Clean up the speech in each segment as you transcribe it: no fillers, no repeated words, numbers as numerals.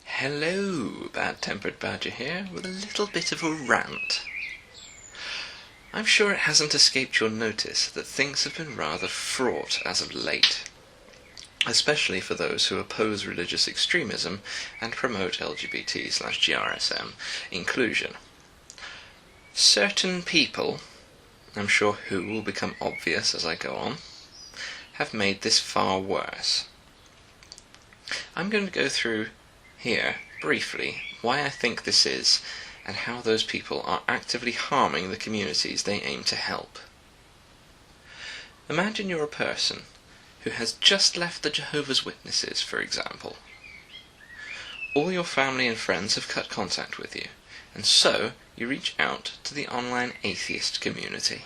Hello, Bad-Tempered Badger here, with a little bit of a rant. I'm sure it hasn't escaped your notice that things have been rather fraught as of late, especially for those who oppose religious extremism and promote LGBT/GRSM inclusion. Certain people, I'm sure who will become obvious as I go on, have made this far worse. I'm going to go through here, briefly, why I think this is, and how those people are actively harming the communities they aim to help. Imagine you're a person who has just left the Jehovah's Witnesses, for example. All your family and friends have cut contact with you, and so you reach out to the online atheist community.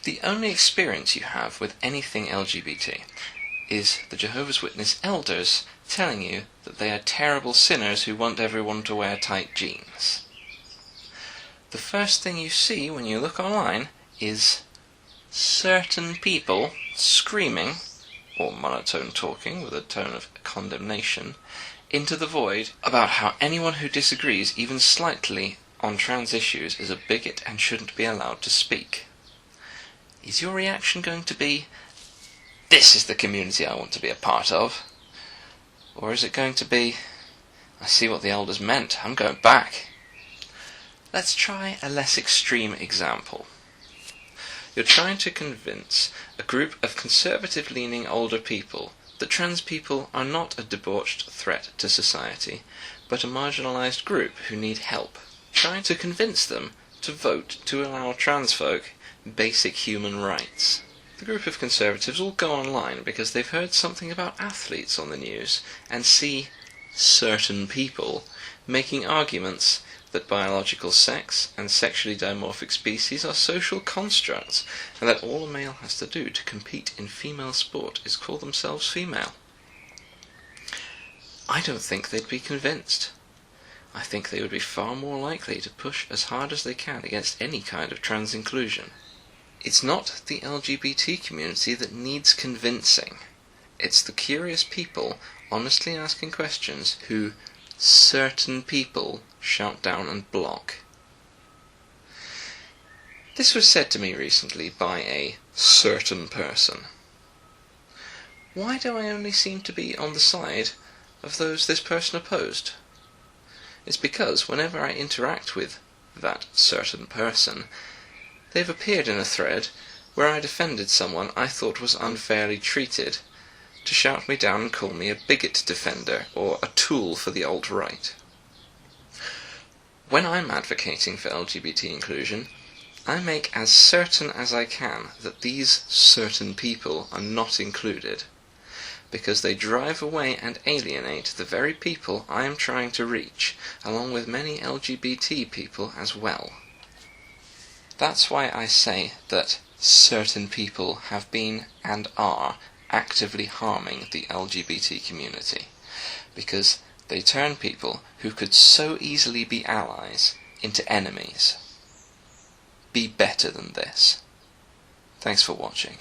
The only experience you have with anything LGBT is the Jehovah's Witness elders telling you that they are terrible sinners who want everyone to wear tight jeans. The first thing you see when you look online is certain people screaming, or monotone talking with a tone of condemnation, into the void about how anyone who disagrees even slightly on trans issues is a bigot and shouldn't be allowed to speak. Is your reaction going to be, "This is the community I want to be a part of"? Or is it going to be, "I see what the elders meant, I'm going back"? Let's try a less extreme example. You're trying to convince a group of conservative-leaning older people that trans people are not a debauched threat to society, but a marginalised group who need help. Trying to convince them to vote to allow trans folk basic human rights. The group of conservatives will go online because they've heard something about athletes on the news and see certain people making arguments that biological sex and sexually dimorphic species are social constructs and that all a male has to do to compete in female sport is call themselves female. I don't think they'd be convinced. I think they would be far more likely to push as hard as they can against any kind of trans inclusion. It's not the LGBT community that needs convincing. It's the curious people honestly asking questions who certain people shout down and block. This was said to me recently by a certain person. Why do I only seem to be on the side of those this person opposed? It's because whenever I interact with that certain person, they've appeared in a thread where I defended someone I thought was unfairly treated, to shout me down and call me a bigot defender or a tool for the alt-right. When I'm advocating for LGBT inclusion, I make as certain as I can that these certain people are not included, because they drive away and alienate the very people I am trying to reach, along with many LGBT people as well. That's why I say that certain people have been and are actively harming the LGBT community, because they turn people who could so easily be allies into enemies. Be better than this. Thanks for watching.